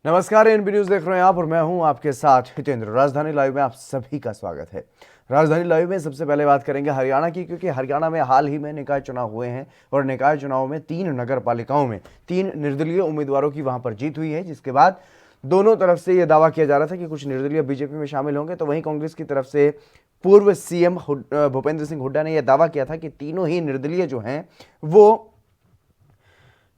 नमस्कार, NB news देख रहे हैं आप और मैं हूं आपके साथ हितेंद्र। राजधानी लाइव में आप सभी का स्वागत है। राजधानी लाइव में सबसे पहले बात करेंगे हरियाणा की, क्योंकि हरियाणा में हाल ही में निकाय चुनाव हुए हैं और निकाय चुनाव में 3 नगर पालिकाओं में 3 निर्दलीय उम्मीदवारों की वहां पर जीत हुई है, जिसके बाद दोनों तरफ से यह दावा किया जा रहा था कि कुछ निर्दलीय बीजेपी में शामिल होंगे। तो वहीं कांग्रेस की तरफ से पूर्व सीएम भूपेंद्र सिंह हुड्डा ने यह दावा किया था कि तीनों ही निर्दलीय जो हैं वो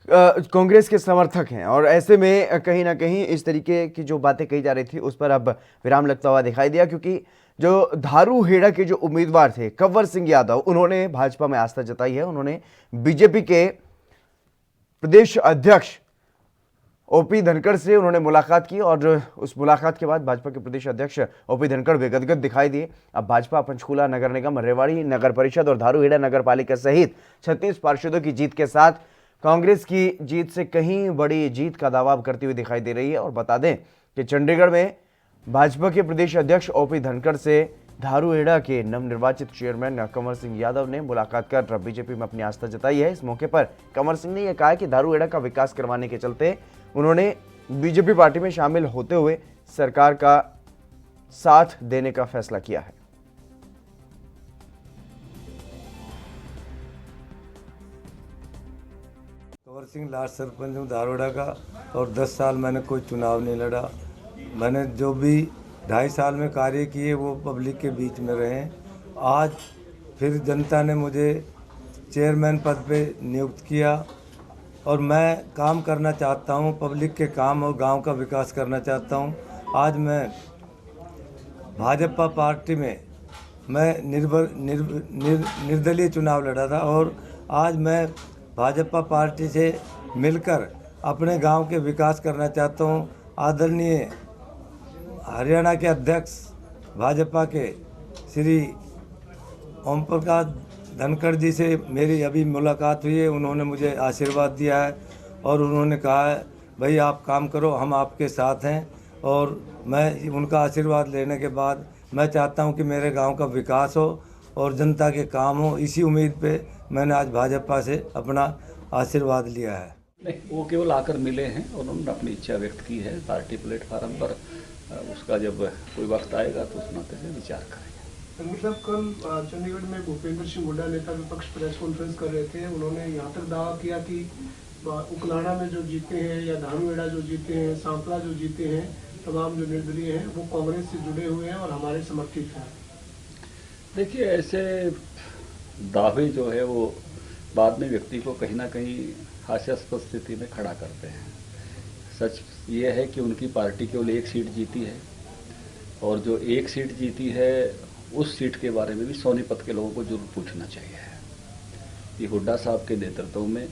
कांग्रेस के समर्थक हैं, और ऐसे में कहीं ना कहीं इस तरीके की जो बातें कही जा रही थी उस पर अब विराम लगता हुआ दिखाई दिया, क्योंकि जो धारूहेड़ा के जो उम्मीदवार थे कंवर सिंह यादव, उन्होंने भाजपा में आस्था जताई है। उन्होंने बीजेपी के प्रदेश अध्यक्ष ओपी धनखड़ से उन्होंने मुलाकात की और उस मुलाकात के बाद भाजपा के प्रदेश अध्यक्ष ओपी धनखड़ भी गदगद दिखाई दिए। अब भाजपा पंचकूला नगर निगम, रेवाड़ी नगर परिषद और धारूहेड़ा नगर पालिका सहित 36 पार्षदों की जीत के साथ कांग्रेस की जीत से कहीं बड़ी जीत का दावा करती हुई दिखाई दे रही है। और बता दें कि चंडीगढ़ में भाजपा के प्रदेश अध्यक्ष ओपी धनखड़ से धारूहेड़ा के नवनिर्वाचित चेयरमैन कंवर सिंह यादव ने मुलाकात कर बीजेपी में अपनी आस्था जताई है। इस मौके पर कंवर सिंह ने यह कहा कि धारूहेड़ा का विकास करवाने के चलते उन्होंने बीजेपी पार्टी में शामिल होते हुए सरकार का साथ देने का फैसला किया है। कंवर सिंह लास्ट सरपंच हूँ धारूहेड़ा का, और 10 साल मैंने कोई चुनाव नहीं लड़ा। मैंने जो भी 2.5 साल में कार्य किए वो पब्लिक के बीच में रहे। आज फिर जनता ने मुझे चेयरमैन पद पे नियुक्त किया और मैं काम करना चाहता हूँ, पब्लिक के काम और गांव का विकास करना चाहता हूँ। आज मैं भाजपा पार्टी में निर्दलीय चुनाव लड़ा था और आज मैं भाजपा पार्टी से मिलकर अपने गांव के विकास करना चाहता हूं। आदरणीय हरियाणा के अध्यक्ष भाजपा के श्री ओम प्रकाश धनखड़ जी से मेरी अभी मुलाकात हुई है। उन्होंने मुझे आशीर्वाद दिया है और उन्होंने कहा है भाई आप काम करो, हम आपके साथ हैं। और मैं उनका आशीर्वाद लेने के बाद मैं चाहता हूं कि मेरे गांव का विकास हो और जनता के काम हो। इसी उम्मीद पे मैंने आज भाजपा से अपना आशीर्वाद लिया है। नहीं, वो केवल आकर मिले हैं और उन्होंने अपनी इच्छा व्यक्त की है पार्टी प्लेटफार्म पर। उसका जब कोई वक्त आएगा तो उस नाते से विचार करेंगे। मतलब कल चंडीगढ़ में भूपेंद्र सिंह हुड्डा नेता विपक्ष प्रेस कॉन्फ्रेंस कर रहे थे। उन्होंने यहाँ तक दावा किया कि उकलाना में जो जीते हैं या धारूहेड़ा जो जीते हैं, सांपला जो जीते हैं, तमाम जो निर्दलीय हैं वो कांग्रेस से जुड़े हुए हैं और हमारे समर्थित हैं। देखिए, ऐसे दावे जो है वो बाद में व्यक्ति को कहीं ना कहीं हास्यास्पद स्थिति में खड़ा करते हैं। सच ये है कि उनकी पार्टी केवल 1 सीट जीती है और जो 1 सीट जीती है उस सीट के बारे में भी सोनीपत के लोगों को जरूर पूछना चाहिए कि हुड्डा साहब के नेतृत्व में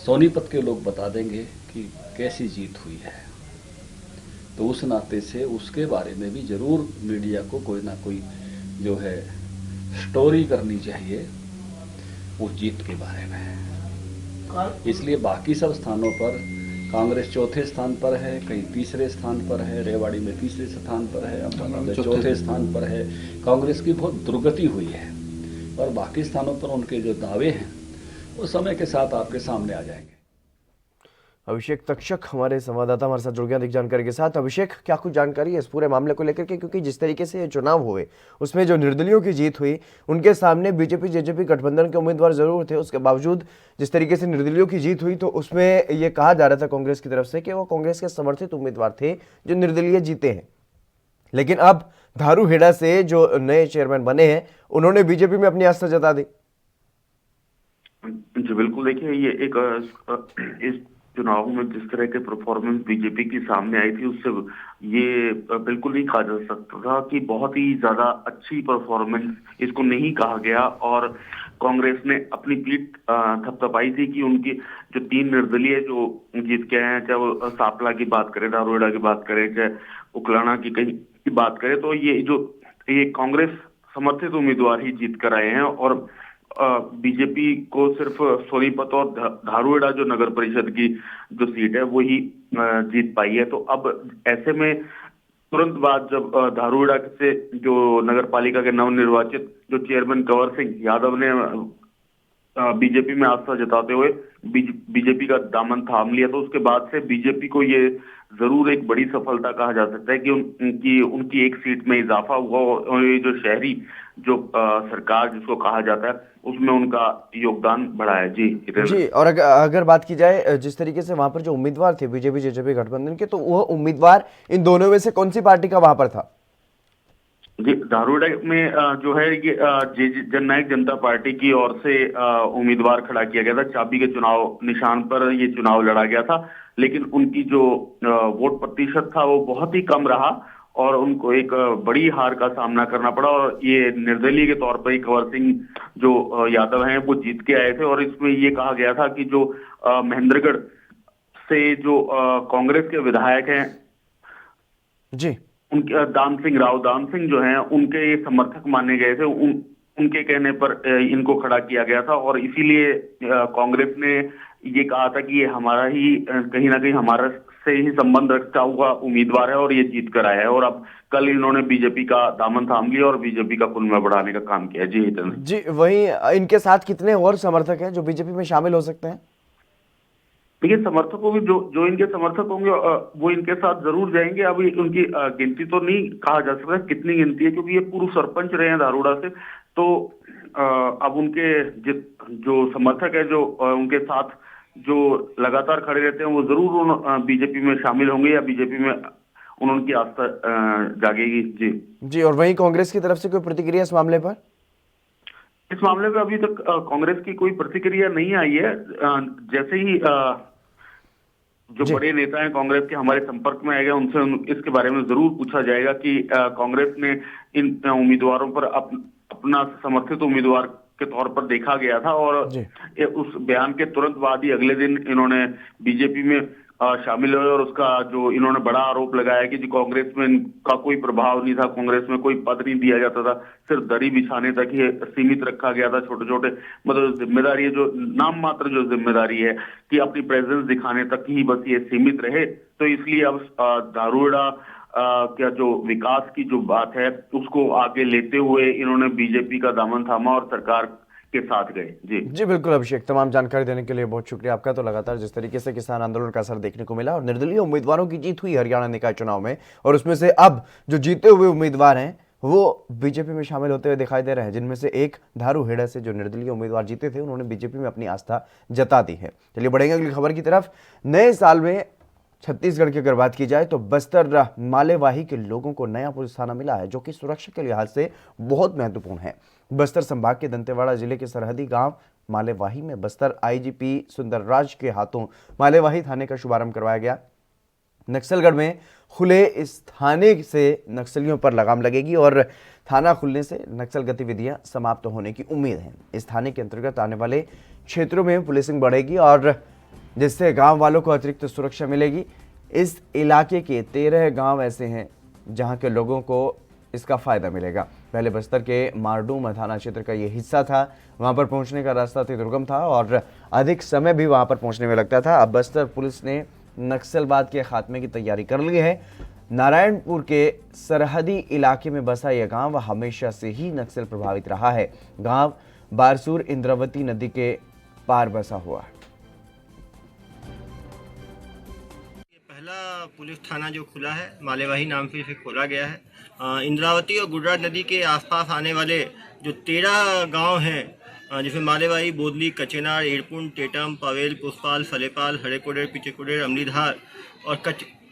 सोनीपत के लोग बता देंगे कि कैसी जीत हुई है। तो उस नाते से उसके बारे में भी जरूर मीडिया को कोई ना कोई जो है स्टोरी करनी चाहिए उस जीत के बारे में। इसलिए बाकी सब स्थानों पर कांग्रेस चौथे स्थान पर है, कहीं तीसरे स्थान पर है, रेवाड़ी में तीसरे स्थान पर है, अंबाला में चौथे स्थान पर है। कांग्रेस की बहुत दुर्गति हुई है और बाकी स्थानों पर उनके जो दावे हैं वो समय के साथ आपके सामने आ जाएंगे। अभिषेक तक्षक हमारे संवाददाता हमारे साथ जुड़ गया अधिक जानकारी के साथ। अभिषेक, क्या कुछ जानकारी है इस पूरे मामले को लेकर के, क्योंकि जिस तरीके से ये चुनाव हुए उसमें जो निर्दलियों की जीत हुई उनके सामने बीजेपी जेजेपी गठबंधन के उम्मीदवार जरूर थे, उसके बावजूद जिस तरीके से निर्दलियों की जीत हुई तो उसमें यह कहा जा रहा था कांग्रेस की तरफ से कि वो कांग्रेस के समर्थित उम्मीदवार थे जो निर्दलीय जीते हैं। लेकिन अब धारूहेड़ा से जो नए चेयरमैन बने हैं उन्होंने बीजेपी में अपनी आस्था जता दी। जी बिल्कुल, देखिए ये एक इस चुनाव में जिस तरह के परफॉर्मेंस बीजेपी की सामने आई थी उससे ये बिल्कुल नहीं कहा जा सकता था कि बहुत ही ज्यादा अच्छी परफॉर्मेंस इसको नहीं कहा गया। और कांग्रेस ने अपनी पीठ थपथपाई थी कि उनकी जो 3 निर्दलीय जो जीत के आए हैं, चाहे वो सांपला की बात करें, धारूहेड़ा की बात करें, चाहे उकलाना की कहीं की बात करें, तो ये कांग्रेस समर्थित उम्मीदवार ही जीत कर आए हैं। और बीजेपी को सिर्फ सोनीपत और धारूहेड़ा जो नगर परिषद की जो सीट है वो ही जीत पाई है। तो अब ऐसे में तुरंत बाद जब धारूहेड़ा से जो नगर पालिका के नवनिर्वाचित जो चेयरमैन कंवर सिंह यादव ने बीजेपी में आस्था जताते हुए बीजेपी का दामन थाम लिया, तो उसके बाद से बीजेपी को ये जरूर एक बड़ी सफलता कहा जा सकता है कि उनकी एक सीट में इजाफा हुआ और ये जो शहरी जो सरकार जिसको कहा जाता है उसमें उनका योगदान बढ़ा है। जी और अगर बात की जाए जिस तरीके से वहां पर जो उम्मीदवार थे बीजेपी जेजेपी गठबंधन के, तो वो उम्मीदवार इन दोनों में से कौन सी पार्टी का वहां पर था? जी, धारूहेड़ा में जो है ये जननायक जनता पार्टी की ओर से उम्मीदवार खड़ा किया गया था। चाबी के चुनाव निशान पर ये चुनाव लड़ा गया था, लेकिन उनकी जो वोट प्रतिशत था वो बहुत ही कम रहा और उनको एक बड़ी हार का सामना करना पड़ा और ये निर्दलीय के तौर पर ही कंवर सिंह जो यादव हैं वो जीत के आए थे। और इसमें ये कहा गया था कि जो महेंद्रगढ़ से जो कांग्रेस के विधायक हैं जी, उनके दान सिंह जो हैं उनके ये समर्थक माने गए थे। उनके कहने पर इनको खड़ा किया गया था और इसीलिए कांग्रेस ने ये कहा था कि ये हमारा ही कहीं ना कहीं हमारा से ही संबंध रखता हुआ उम्मीदवार है और ये जीत कर आया है। और अब कल इन्होंने बीजेपी का दामन थाम लिया और बीजेपी का कुल में बढ़ाने का काम किया। जी, वहीं इनके साथ कितने और समर्थक हैं जो बीजेपी में शामिल हो सकते हैं? देखिए, समर्थकों भी जो इनके समर्थक होंगे वो इनके साथ जरूर जाएंगे। अभी उनकी गिनती तो नहीं कहा जा सकता कितनी गिनती है, क्योंकि ये पूर्व सरपंच रहे हैं धारूहेड़ा से। तो अब उनके जो समर्थक है जो उनके साथ जो लगातार खड़े रहते हैं वो जरूर बीजेपी में शामिल होंगे या बीजेपी में उनकी आस्था जागेगी। जी, और वहीं कांग्रेस की तरफ से कोई प्रतिक्रिया इस मामले पर? इस मामले में अभी तक कांग्रेस की कोई प्रतिक्रिया नहीं आई है। जैसे ही जो बड़े नेता हैं कांग्रेस के हमारे संपर्क में आएगा उनसे इसके बारे में जरूर पूछा जाएगा कि कांग्रेस ने इन उम्मीदवारों पर अपना समर्थित उम्मीदवार के तौर पर देखा गया था और उस बयान के तुरंत बाद ही अगले दिन इन्होंने बीजेपी में शामिल हुए और उसका जो इन्होंने बड़ा आरोप लगाया कि कांग्रेस में इनका कोई प्रभाव नहीं था, कांग्रेस में कोई पद नहीं दिया जाता था, सिर्फ दरी बिछाने तक ही सीमित रखा गया था। छोटे छोटे मतलब जिम्मेदारी है जो नाम मात्र जो जिम्मेदारी है कि अपनी प्रेजेंस दिखाने तक ही बस ये सीमित रहे। तो इसलिए अब धारूहेड़ा क्या जो विकास की जो बात है उसको आगे लेते हुए इन्होंने बीजेपी का दामन थामा और सरकार के साथ गए। जी बिल्कुल अभिषेक, तमाम जानकारी देने के लिए बहुत शुक्रिया आपका। तो लगातार जिस तरीके से किसान आंदोलन का असर देखने को मिला और निर्दलीय उम्मीदवारों की जीत हुई हरियाणा निकाय चुनाव में, और उसमें से अब जो जीते हुए उम्मीदवार हैं वो बीजेपी में शामिल होते हुए दिखाई दे रहे हैं, जिनमें से एक धारूहेड़ा से जो निर्दलीय उम्मीदवार जीते थे उन्होंने बीजेपी में अपनी आस्था जता दी है। चलिए बढ़ेंगे अगली खबर की तरफ। नए साल में छत्तीसगढ़ की अगर बात की जाए तो बस्तर मालेवाही के लोगों को नया पुलिस थाना मिला है, जो कि सुरक्षा के लिहाज से बहुत महत्वपूर्ण है। बस्तर संभाग के दंतेवाड़ा जिले के सरहदी गांव मालेवाही में बस्तर आईजीपी सुंदरराज के हाथों मालेवाही थाने का शुभारंभ करवाया गया। नक्सलगढ़ में खुले इस थाने से नक्सलियों पर लगाम लगेगी और थाना खुलने से नक्सल गतिविधियां समाप्त होने की उम्मीद है। इस थाने के अंतर्गत आने वाले क्षेत्रों में पुलिसिंग बढ़ेगी और जिससे गांव वालों को अतिरिक्त सुरक्षा मिलेगी। इस इलाके के 13 गांव ऐसे हैं जहां के लोगों को इसका फायदा मिलेगा। पहले बस्तर के मारडूम थाना क्षेत्र का ये हिस्सा था, वहां पर पहुंचने का रास्ता अति दुर्गम था और अधिक समय भी वहां पर पहुंचने में लगता था। अब बस्तर पुलिस ने नक्सलवाद के खात्मे की तैयारी कर ली है। नारायणपुर के सरहदी इलाके में बसा यह गांव हमेशा से ही नक्सल प्रभावित रहा है। गांव बारसूर इंद्रावती नदी के पार बसा हुआ है। पहला पुलिस थाना जो खुला है मालेवाही नाम से इसे खोला गया है। इंद्रावती और गुजरात नदी के आसपास आने वाले जो 13 गांव हैं जिसमें मालेवाही, बोदली, कचेनार, एड़पुन, टेटम, पावेल, पुष्पाल, फलेपाल, हड़ेकोडेर, पीछेकोडेर, अमलीधार और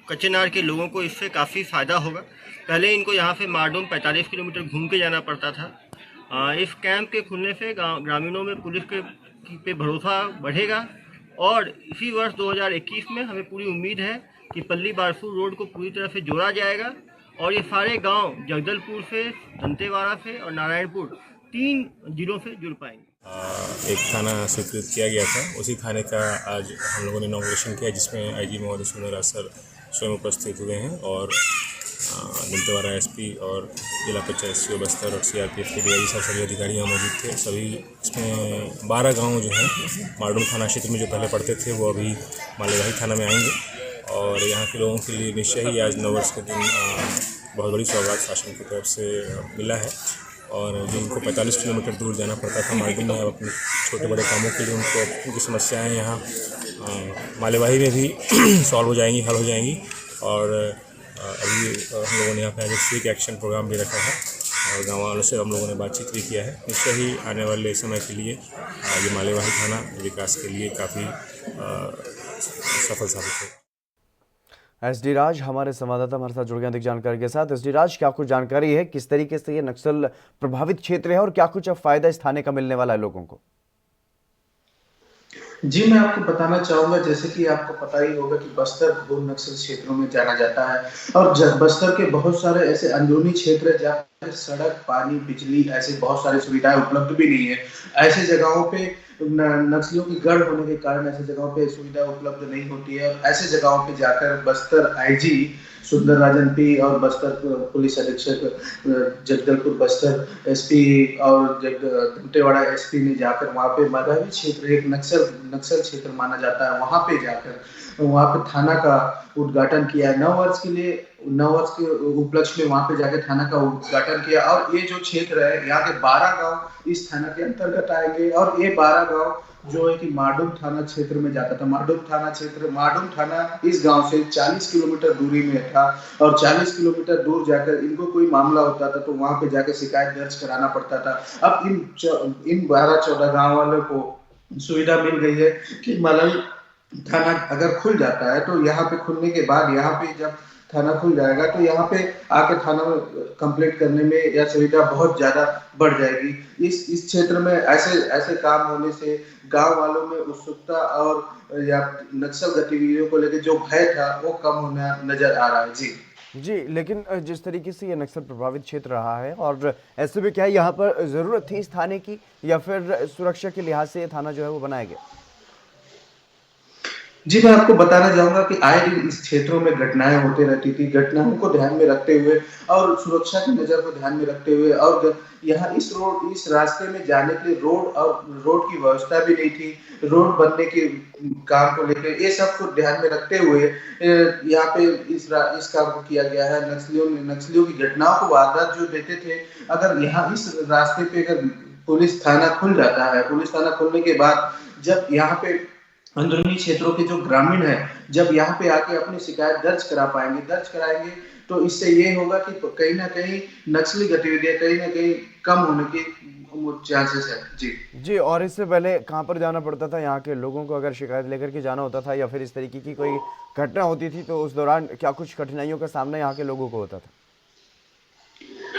कचेनार के लोगों को इससे काफ़ी फ़ायदा होगा। पहले इनको यहाँ से मारडूम 45 किलोमीटर घूम के जाना पड़ता था। इस कैंप के खुलने से ग्रामीणों में पुलिस पे भरोसा बढ़ेगा और इसी वर्ष 2021 में हमें पूरी उम्मीद है कि पल्ली बारसूर रोड को पूरी तरह से जोड़ा जाएगा और ये सारे गांव जगदलपुर से, दंतेवाड़ा से और नारायणपुर 3 जिलों से जुड़ पाएंगे। एक थाना स्वीकृत किया गया था, उसी थाने का आज हम लोगों ने इनॉग्रेशन किया, जिसमें आईजी महोदय सुंदरराज सर स्वयं उपस्थित हुए हैं और दंतेवाड़ा एसपी और जिला पंचायत सीओ बस्तर और सीआरपीएफ के डीआईजी साहब सभी अधिकारी यहाँ मौजूद थे। सभी इसमें 12 गांव जो हैं मारडूम थाना क्षेत्र में जो पहले पड़ते थे वो अभी मालेवाही थाना में आएंगे और यहाँ के लोगों के लिए निश्चय ही आज नववर्ष के दिन बहुत बड़ी सौगात शासन की तरफ से मिला है और जो उनको 45 किलोमीटर दूर जाना पड़ता था मार्केट में, अब अपने छोटे बड़े कामों के लिए उनको उनकी समस्याएं यहाँ मालेवाही में भी सॉल्व हो जाएंगी, हल हो जाएंगी। और अभी हम लोगों ने यहाँ पे क्विक एक्शन प्रोग्राम भी रखा है और गाँव वालों से हम लोगों ने बातचीत भी किया है। निश्चय ही आने वाले समय के लिए ये मालेवाही थाना विकास के लिए काफ़ी सफल साबित हो। SD राज हमारे संवाददाता हमारे साथ जुड़ गए अधिक जानकारी के साथ। SD राज, क्या कुछ जानकारी है, किस तरीके से ये नक्सल प्रभावित क्षेत्र है और क्या कुछ अब फायदा इस थाने का मिलने वाला है लोगों को? जी, मैं आपको बताना चाहूँगा, जैसे कि आपको पता ही होगा कि बस्तर घोर नक्सल क्षेत्रों में जाना जाता है और बस्तर के बहुत सारे ऐसे अंदरूनी क्षेत्र हैं जहाँ पे सड़क, पानी, बिजली ऐसे बहुत सारी सुविधाएं उपलब्ध भी नहीं है। ऐसे जगहों पे नक्सलियों की गढ़ होने के कारण ऐसे जगहों पे सुविधा उपलब्ध नहीं होती है और ऐसे जगहों पे जाकर बस्तर IG सुंदर राजन P और बस्तर पुलिस अधीक्षक जगदलपुर बस्तर SP और दंतेवाड़ा SP ने जाकर वहाँ पे मालवाही क्षेत्र एक नक्सल क्षेत्र माना जाता है, वहाँ पे जाकर वहाँ पे थाना का उद्घाटन किया। 9 वर्ष के उपलक्ष्य में वहाँ पे जाकर थाना का उद्घाटन किया और ये जो क्षेत्र है यहाँ के 12 गांव इस थाना के अंतर्गत आएंगे और ये 12 गांव जो है कि माडुम थाना क्षेत्र में जाता था। माडुम थाना इस गांव से 40 किलोमीटर दूरी में था और 40 किलोमीटर दूर जाकर इनको कोई मामला होता था तो वहां पे जाकर शिकायत दर्ज कराना पड़ता था। अब इन 12-14 गांव वालों को सुविधा मिल गई है कि मालवाही थाना अगर खुल जाता है तो यहाँ पे खुलने के बाद यहाँ पे जब थाना खुल जाएगा तो यहाँ पे आके थाना में कंप्लेंट करने में या सुविधा बहुत ज्यादा बढ़ जाएगी। इस क्षेत्र में ऐसे काम होने से गांव वालों में उत्सुकता और या नक्सल गतिविधियों को लेकर जो भय था वो कम होना नजर आ रहा है। जी, लेकिन जिस तरीके से ये नक्सल प्रभावित क्षेत्र रहा है और ऐसे में क्या यहाँ पर जरूरत थी इस थाने की या फिर सुरक्षा के लिहाज से ये थाना जो है वो बनाया गया? जी, मैं आपको बताना चाहूंगा कि आए दिन इस क्षेत्रों में घटनाएं होती रहती थी। घटनाओं को ध्यान में रखते हुए और सुरक्षा की नजर को ध्यान में रखते हुए और यहाँ इस रास्ते में जाने के लिए रोड की व्यवस्था भी नहीं थी। रोड बनने के काम को लेकर ये सब को ध्यान में रखते हुए यहाँ पे इस काम को किया गया है। नक्सलियों की घटनाओं को वारदात जो देते थे, अगर यहाँ इस रास्ते पे अगर पुलिस थाना खुल जाता है, पुलिस थाना खुलने के बाद जब यहाँ पे अंदरूनी क्षेत्रों के जो ग्रामीण है जब यहाँ पे आके अपनी शिकायत दर्ज कराएंगे तो इससे ये होगा कि कहीं ना कहीं नक्सली गतिविधियां कहीं ना कहीं कम होने के चांसेस है। जी, और इससे पहले कहाँ पर जाना पड़ता था? यहाँ के लोगों को अगर शिकायत लेकर के जाना होता था या फिर इस तरीके की कोई घटना होती थी तो उस दौरान क्या कुछ कठिनाइयों का सामना यहाँ के लोगों को होता था?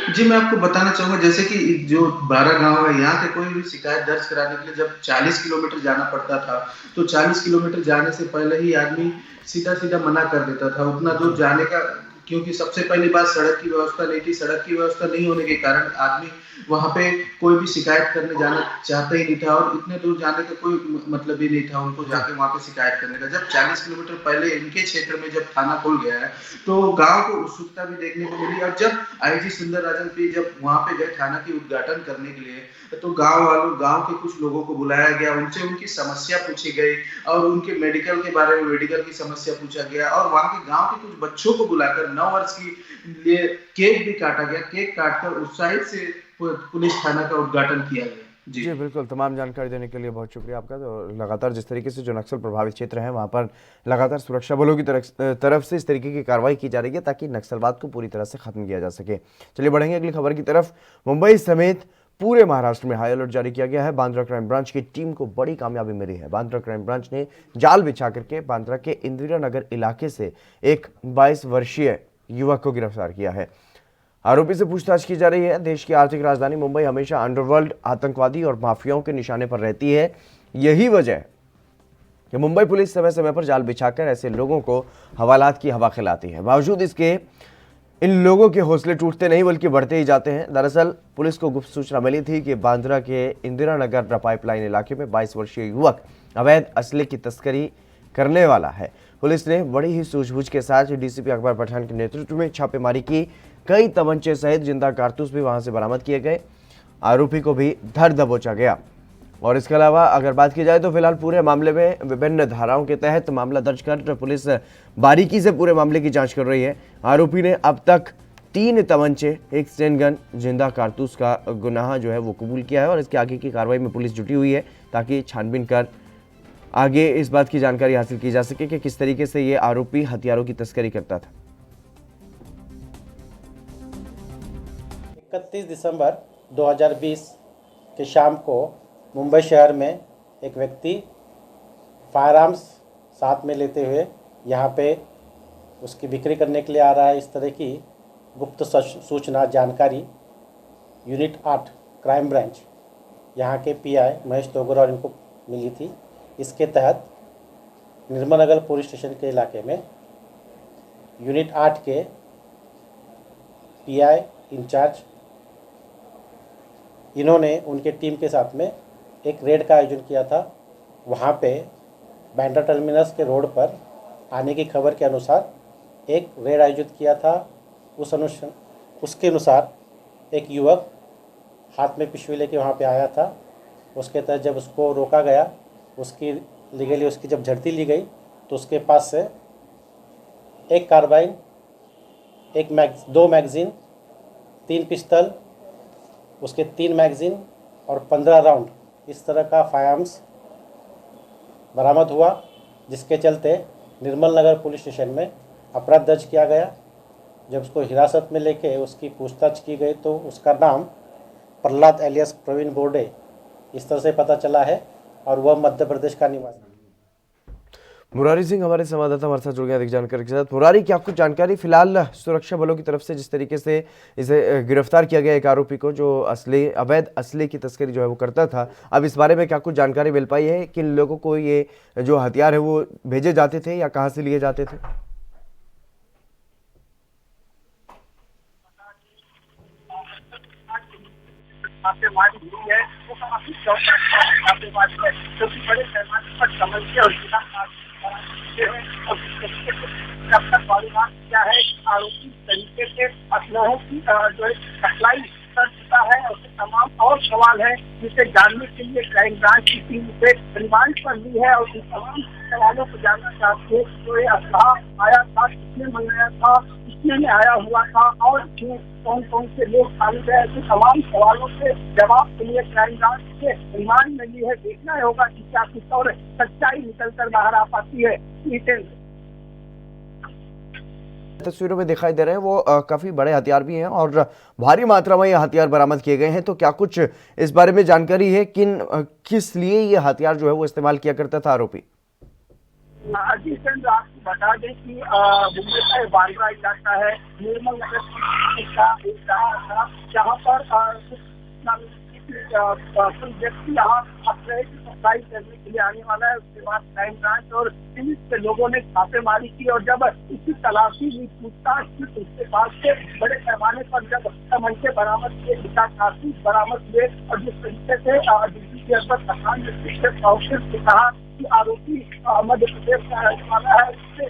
जी, मैं आपको बताना चाहूंगा, जैसे कि जो 12 गांव है यहाँ के कोई भी शिकायत दर्ज कराने के लिए जब 40 किलोमीटर जाना पड़ता था तो 40 किलोमीटर जाने से पहले ही आदमी सीधा मना कर देता था उतना दूर जाने का, क्योंकि सबसे पहली बात सड़क की व्यवस्था नहीं थी। सड़क की व्यवस्था नहीं होने के कारण आदमी वहां पे कोई भी शिकायत करने जाना चाहता ही नहीं था और इतने दूर जाने का कोई मतलब ही नहीं था उनको जाके वहां पे शिकायत करने का। जब 40 किलोमीटर पहले इनके क्षेत्र में जब थाना खुल गया है तो गांव को उत्सुकता भी देखने को मिली और जब IG सुंदर राजन P जब वहां पे गए थाना के उद्घाटन करने के लिए तो गांव के कुछ लोगों को बुलाया गया, उनसे उनकी समस्या पूछी गई और उनके मेडिकल के बारे में मेडिकल की समस्या पूछा गया और वहां के गांव के कुछ बच्चों को बुलाकर 9 वर्ष के लिए केक भी काटा गया। केक काटकर उत्साहित से पुलिस थाना का उद्घाटन किया गया। जी बिल्कुल, तमाम जानकारी देने के लिए बहुत शुक्रिया आपका। तो लगातार जिस तरीके से जो नक्सल प्रभावित क्षेत्र है वहाँ पर लगातार सुरक्षा बलों की तरफ से इस तरीके की कार्रवाई की जा रही है ताकि नक्सलवाद को पूरी तरह से खत्म किया जा सके। चलिए बढ़ेंगे अगली खबर की तरफ। मुंबई समेत पूरे महाराष्ट्र में हाई अलर्ट जारी किया गया है। बांद्रा क्राइम ब्रांच की टीम को बड़ी कामयाबी मिली है। बांद्रा क्राइम ब्रांच ने जाल बिछा करके बांद्रा के इंदिरा नगर इलाके से एक 22 वर्षीय युवक को गिरफ्तार किया है। आरोपी से पूछताछ की जा रही है। देश की आर्थिक राजधानी मुंबई हमेशा अंडरवर्ल्ड, आतंकवादी और माफियाओं के निशाने पर रहती है। यही वजह है कि मुंबई पुलिस समय समय पर जाल बिछाकर ऐसे लोगों को हवालात की हवा खिलाती है। बावजूद इसके इन लोगों के हौसले टूटते नहीं बल्कि बढ़ते ही जाते हैं। दरअसल पुलिस को गुप्त सूचना मिली थी कि बांद्रा के इंदिरा नगर पाइपलाइन इलाके में 22 वर्षीय युवक अवैध असले की तस्करी करने वाला है। पुलिस ने बड़ी ही सूझबूझ के साथ डीसीपी अकबर पठान के नेतृत्व में छापेमारी की। कई तमंचे सहित जिंदा कारतूस भी वहां से बरामद किए गए। आरोपी को भी धर दबोचा गया। और इसके अलावा अगर बात की जाए तो फिलहाल पूरे मामले में विभिन्न धाराओं के तहत मामला दर्ज कर पुलिस बारीकी से पूरे मामले की जांच कर रही है। आरोपी ने अब तक 3 तमंचे, एक स्टेन गन, जिंदा कारतूस का गुनाह जो है वो कबूल किया है और इसके आगे की कार्रवाई में पुलिस जुटी हुई है ताकि छानबीन कर आगे इस बात की जानकारी हासिल की जा सके कि किस तरीके से ये आरोपी हथियारों की तस्करी करता था। 31 दिसंबर 2020 के शाम को मुंबई शहर में एक व्यक्ति फायर आर्म्स साथ में लेते हुए यहाँ पे उसकी बिक्री करने के लिए आ रहा है। इस तरह की गुप्त सूचना जानकारी यूनिट 8 क्राइम ब्रांच यहाँ के पीआई महेश तोगरा और इनको मिली थी। इसके तहत निर्मल नगर पुलिस स्टेशन के इलाके में यूनिट 8 के पीआई इंचार्ज इन्होंने उनके टीम के साथ में एक रेड का आयोजन किया था। वहाँ पे बैंड्रा टर्मिनस के रोड पर आने की खबर के अनुसार एक रेड आयोजित किया था। उसके अनुसार एक युवक हाथ में पिशवी लेके वहाँ पे आया था। उसके तहत जब उसको रोका गया, उसकी लीगली उसकी जब झड़ती ली गई तो उसके पास से एक कार्बाइन, दो मैगज़ीन, 3 पिस्तल, उसके 3 मैगज़ीन और 15 राउंड इस तरह का फायरआर्म्स बरामद हुआ, जिसके चलते निर्मल नगर पुलिस स्टेशन में अपराध दर्ज किया गया। जब उसको हिरासत में लेके उसकी पूछताछ की गई तो उसका नाम प्रहलाद एलियस प्रवीण बोर्डे इस तरह से पता चला है और वह मध्य प्रदेश का निवासी। मुरारी सिंह हमारे संवाददाता हमारे साथ जुड़ गए अधिक जानकारी के साथ। मुरारी, क्या कुछ जानकारी फिलहाल सुरक्षा बलों की तरफ से जिस तरीके से इसे गिरफ्तार किया गया एक आरोपी को जो अवैध असले की तस्करी जो है वो करता था, अब इस बारे में क्या कुछ जानकारी मिल पाई है? किन लोगों को ये जो हथियार है वो भेजे जाते थे या कहाँ से लिए जाते थे? छापेमारी हुई है वो काफी छापेमारी है क्योंकि बड़े पैमाने पर समझ और अब तक मालूम क्या है आरोपी तरीके से असलहों की जो है सप्लाई कर चुका है और तमाम और सवाल है जिसे जानने के लिए क्राइम ब्रांच की टीम से रिमांड पर ली है और इन तमाम सवालों को जानना चाहते हैं जो ये असलहा आया था, किसने मंगाया था, किसने आया हुआ था और कौन कौन से लोग शामिल है, ऐसे तमाम सवालों से जवाब के लिए क्राइम ब्रांच से रिमांड में ली है। देखना होगा कि क्या कुछ और सच्चाई निकल कर बाहर आ पाती है। तस्वीरों में दिखाई दे रहे हैं वो काफी बड़े हथियार भी हैं और भारी मात्रा में ये हथियार बरामद किए गए हैं। तो क्या कुछ इस बारे में जानकारी है किस लिए ये हथियार जो है वो इस्तेमाल किया करता था आरोपी? अजी चंद आपको बता दें कि मुंबई का बांद्रा इलाका है, निर्मल नगर का था जहाँ पर कुछ व्यक्ति यहाँ अप्रैल की सफाई करने के लिए आने वाला है। उसके बाद क्राइम ब्रांच और पुलिस के लोगों ने छापेमारी की और जब इसकी तलाशी हुई, पूछताछ की, उसके बाद से बड़े पैमाने पर जब तमंचे बरामद किए, कारतूस बरामद हुए और जिस तरीके से डिप्टी चेयरमैन पठान ने कहा कि आरोपी मध्य प्रदेश का रहने वाला है, इससे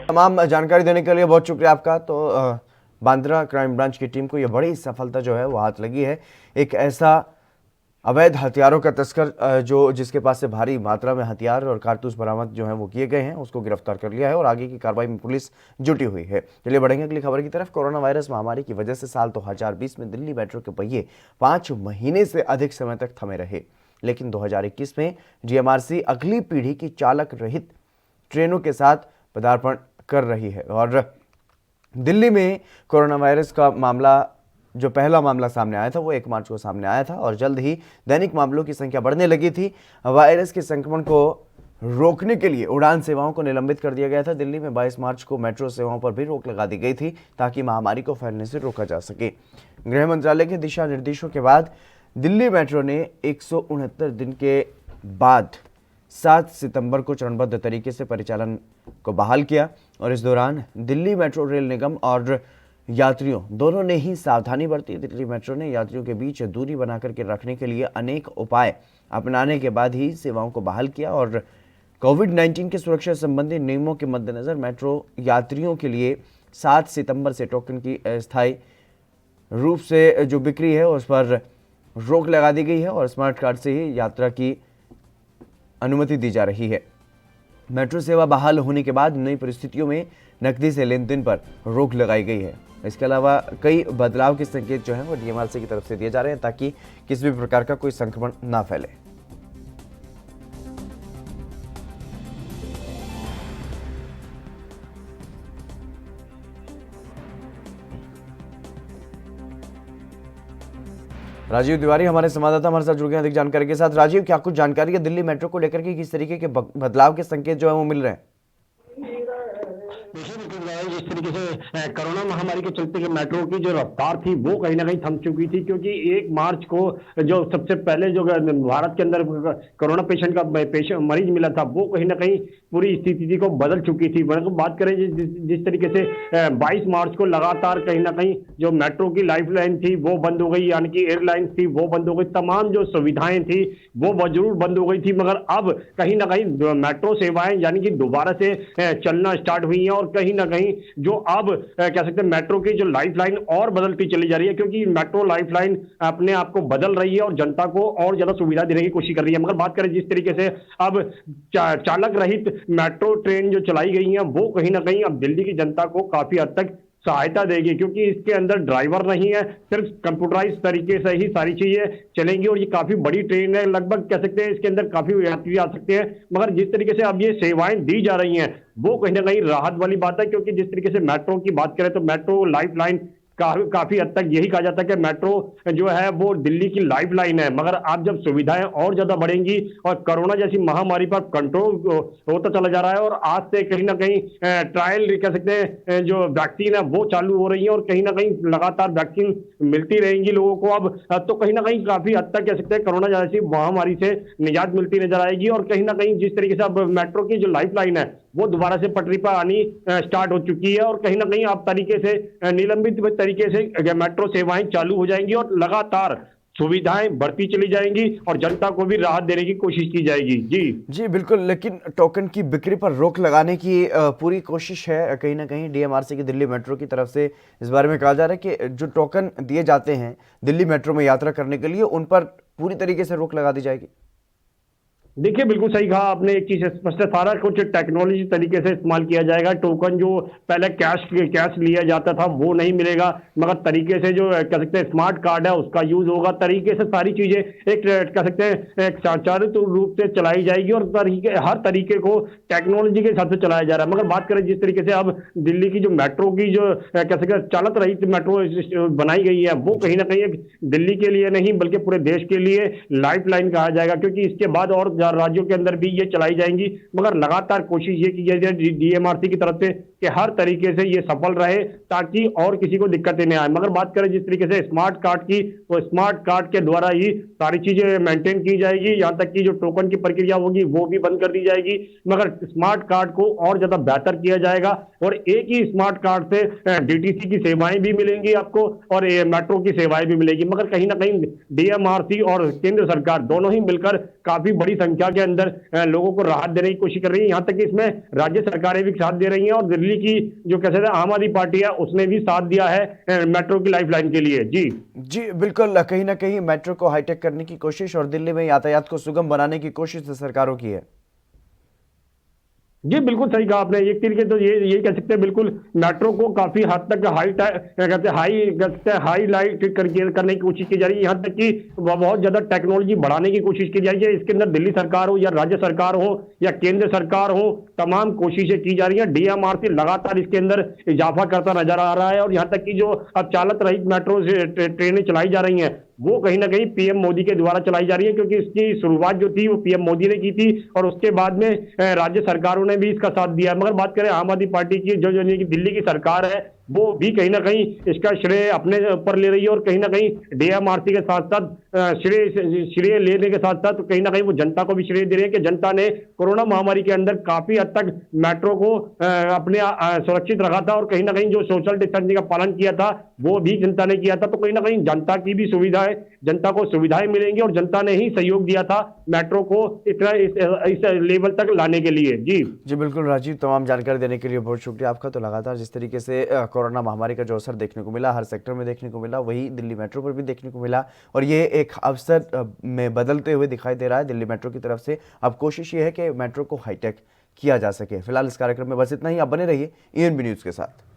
तमाम जानकारी देने के लिए बहुत शुक्रिया आपका। तो बांद्रा क्राइम ब्रांच की टीम को यह बड़ी सफलता जो है वो हाथ लगी है। एक ऐसा अवैध हथियारों का तस्कर जिसके पास से भारी मात्रा में हथियार और कारतूस बरामद जो है वो किए गए हैं, उसको गिरफ्तार कर लिया है और आगे की कार्रवाई में पुलिस जुटी हुई है। चलिए बढ़ेंगे अगली खबर की तरफ। कोरोना वायरस महामारी की वजह से साल 2020 में दिल्ली मेट्रो के पहिए 5 महीने से अधिक समय तक थमे रहे, लेकिन 2021 में जीएमआरसी अगली पीढ़ी की चालक रहित ट्रेनों के साथ पदार्पण कर रही है और दिल्ली में कोरोना वायरस का मामला जो पहला मामला सामने आया था वो 1 मार्च को सामने आया था और जल्द ही दैनिक मामलों की संख्या बढ़ने लगी थी। वायरस के संक्रमण को रोकने के लिए उड़ान सेवाओं को निलंबित कर दिया गया था। दिल्ली में 22 मार्च को मेट्रो सेवाओं पर भी रोक लगा दी गई थी ताकि महामारी को फैलने से रोका जा सके। गृह मंत्रालय के दिशा निर्देशों के बाद दिल्ली मेट्रो ने 169 दिन के बाद 7 सितंबर को चरणबद्ध तरीके से परिचालन को बहाल किया और इस दौरान दिल्ली मेट्रो रेल निगम और यात्रियों दोनों ने ही सावधानी बरती। दिल्ली मेट्रो ने यात्रियों के बीच दूरी बनाकर के रखने के लिए अनेक उपाय अपनाने के बाद ही सेवाओं को बहाल किया और कोविड-19 की सुरक्षा संबंधी नियमों के मद्देनजर मेट्रो यात्रियों के लिए 7 सितंबर से टोकन की अस्थायी रूप से जो बिक्री है उस पर रोक लगा दी गई है और स्मार्ट कार्ड से ही यात्रा की अनुमति दी जा रही है। मेट्रो सेवा बहाल होने के बाद नई परिस्थितियों में नकदी से लेन देन पर रोक लगाई गई है। इसके अलावा कई बदलाव के संकेत जो हैं वो डीएमआरसी की तरफ से दिए जा रहे हैं ताकि किसी भी प्रकार का कोई संक्रमण ना फैले। राजीव तिवारी हमारे संवाददाता हमारे साथ जुड़ गए अधिक जानकारी के साथ। राजीव, क्या कुछ जानकारी है दिल्ली मेट्रो को लेकर के, किस तरीके के बदलाव के संकेत जो है वो मिल रहे हैं? जिस तरीके से कोरोना महामारी के चलते के मेट्रो की जो रफ्तार थी वो कहीं ना कहीं थम चुकी थी, क्योंकि 1 मार्च को जो सबसे पहले जो भारत के अंदर कोरोना पेशेंट का मरीज मिला था वो कहीं ना कहीं पूरी स्थिति को बदल चुकी थी। बात करें जिस तरीके से 22 मार्च को लगातार कहीं ना कहीं जो मेट्रो की लाइफलाइन थी वो बंद हो गई, यानी कि एयरलाइन थी वो बंद हो गई, तमाम जो सुविधाएं थी वो जरूर बंद हो गई थी, मगर अब कहीं ना कहीं मेट्रो सेवाएं यानी कि दोबारा से चलना स्टार्ट हुई हैं और कहीं ना कहीं जो अब कह सकते हैं मेट्रो की जो लाइफलाइन और बदलती चली जा रही है, क्योंकि मेट्रो लाइफलाइन अपने आप को बदल रही है और जनता को और ज्यादा सुविधा देने की कोशिश कर रही है। मगर बात करें जिस तरीके से अब चालक रहित मेट्रो ट्रेन जो चलाई गई हैं वो कहीं ना कहीं अब दिल्ली की जनता को काफी हद तक सहायता देगी, क्योंकि इसके अंदर ड्राइवर नहीं है, सिर्फ कंप्यूटराइज तरीके से ही सारी चीजें चलेंगी और ये काफी बड़ी ट्रेन है, लगभग कह सकते हैं इसके अंदर काफी यात्री आ सकते हैं। मगर जिस तरीके से अब ये सेवाएं दी जा रही हैं वो कहीं ना कहीं राहत वाली बात है, क्योंकि जिस तरीके से मेट्रो की बात करें तो मेट्रो लाइफलाइन काफी हद तक यही कहा जाता है कि मेट्रो जो है वो दिल्ली की लाइफलाइन है। मगर आप जब सुविधाएं और ज्यादा बढ़ेंगी और कोरोना जैसी महामारी पर कंट्रोल होता चला जा रहा है और आज से कहीं ना कहीं ट्रायल कह सकते हैं जो वैक्सीन है वो चालू हो रही है और कहीं ना कहीं लगातार वैक्सीन मिलती रहेंगी लोगों को अब, तो कहीं ना कहीं काफी हद तक कह सकते हैं कोरोना जैसी महामारी से निजात मिलती नजर आएगी। और कहीं ना कहीं जिस तरीके से अब मेट्रो की जो लाइफलाइन है वो दोबारा से पटरी पर आनी स्टार्ट हो चुकी है और कहीं ना कहीं आप तरीके से निलंबित तरीके से मेट्रो सेवाएं चालू हो जाएंगी और लगातार सुविधाएं बढ़ती चली जाएंगी और जनता को भी राहत देने की कोशिश की जाएगी। जी बिल्कुल, लेकिन टोकन की बिक्री पर रोक लगाने की पूरी कोशिश है कहीं ना कहीं डीएमआरसी की दिल्ली मेट्रो की तरफ से। इस बारे में कहा जा रहा है कि जो टोकन दिए जाते हैं दिल्ली मेट्रो में यात्रा करने के लिए उन पर पूरी तरीके से रोक लगा दी जाएगी। देखिए बिल्कुल सही कहा आपने, एक चीज स्पष्ट है, सारा कुछ टेक्नोलॉजी तरीके से इस्तेमाल किया जाएगा। टोकन जो पहले कैश लिया जाता था वो नहीं मिलेगा, मगर तरीके से जो कह सकते हैं स्मार्ट कार्ड है उसका यूज होगा। तरीके से सारी चीजें एक कह सकते हैं एक संचालित रूप से चलाई जाएगी और हर तरीके को टेक्नोलॉजी के हिसाब से चलाया जा रहा है। मगर बात करें जिस तरीके से अब दिल्ली की जो मेट्रो की जो कह सकते हैं चालक रहित मेट्रो बनाई गई है वो कहीं ना कहीं एक दिल्ली के लिए नहीं बल्कि पूरे देश के लिए लाइफलाइन कहा जाएगा, क्योंकि इसके बाद और राज्यों के अंदर भी ये चलाई जाएंगी। मगर लगातार कोशिश ये की जाए डीएमआरसी की तरफ से कि हर तरीके से ये सफल रहे ताकि और किसी को दिक्कतें नहीं आए। मगर बात करें जिस तरीके से स्मार्ट कार्ड की, तो स्मार्ट कार्ड के द्वारा ही सारी चीजें मेंटेन की जाएगी, यहां तक कि जो टोकन की प्रक्रिया होगी वो भी बंद कर दी जाएगी। मगर स्मार्ट कार्ड को और ज्यादा बेहतर किया जाएगा और एक ही स्मार्ट कार्ड से डीटीसी की सेवाएं भी मिलेंगी आपको और मेट्रो की सेवाएं भी मिलेगी। मगर कहीं ना कहीं डीएमआरसी और केंद्र सरकार दोनों ही मिलकर काफी बड़ी संख्या के अंदर लोगों को राहत देने की कोशिश कर रही है। यहां तक कि इसमें राज्य सरकारें भी साथ दे रही हैं और दिल्ली की जो कह सकते हैं आम आदमी पार्टी है उसने भी साथ दिया है मेट्रो की लाइफलाइन के लिए। जी बिल्कुल, कहीं ना कहीं मेट्रो को हाईटेक करने की कोशिश और दिल्ली में यातायात को सुगम बनाने की कोशिश सरकारों की है। जी बिल्कुल सही कहा आपने, एक तरीके तो ये कह सकते हैं बिल्कुल मेट्रो को काफी हद तक हाईलाइट करने की कोशिश की जा रही है। यहाँ तक कि बहुत ज्यादा टेक्नोलॉजी बढ़ाने की कोशिश की जा रही है। इसके अंदर दिल्ली सरकार हो या राज्य सरकार हो या केंद्र सरकार हो, तमाम कोशिशें की जा रही है। डीएमआरसी लगातार इसके अंदर इजाफा करता नजर आ रहा है और यहाँ तक कि जो अब चालक रहित मेट्रो ट्रेनें चलाई जा रही हैं वो कहीं ना कहीं पीएम मोदी के द्वारा चलाई जा रही है, क्योंकि इसकी शुरुआत जो थी वो पीएम मोदी ने की थी और उसके बाद में राज्य सरकारों ने भी इसका साथ दिया। मगर बात करें आम आदमी पार्टी की जो दिल्ली की सरकार है वो भी कहीं ना कहीं इसका श्रेय अपने ऊपर ले रही है और कहीं ना कहीं डीएमआरसी के साथ साथ श्रेय लेने के साथ साथ कहीं ना कहीं वो जनता को भी श्रेय दे रहे हैं कि जनता ने कोरोना महामारी के अंदर काफी हद तक मेट्रो को अपने सुरक्षित रखा था और कहीं ना कहीं जो सोशल डिस्टेंसिंग का पालन किया था वो भी जनता ने किया था। तो कहीं ना कहीं जनता की भी सुविधाएं, जनता को सुविधाएं मिलेंगी और जनता ने ही सहयोग दिया था मेट्रो को इतना इस लेवल तक लाने के लिए। जी बिल्कुल राजीव, तमाम जानकारी देने के लिए बहुत शुक्रिया आपका। तो लगातार जिस तरीके से कोरोना महामारी का जो असर देखने को मिला हर सेक्टर में देखने को मिला, वही दिल्ली मेट्रो पर भी देखने को मिला और ये एक अवसर में बदलते हुए दिखाई दे रहा है दिल्ली मेट्रो की तरफ से। अब कोशिश ये है कि मेट्रो को हाईटेक किया जा सके। फिलहाल इस कार्यक्रम में बस इतना ही। आप बने रहिए ENB न्यूज़ के साथ।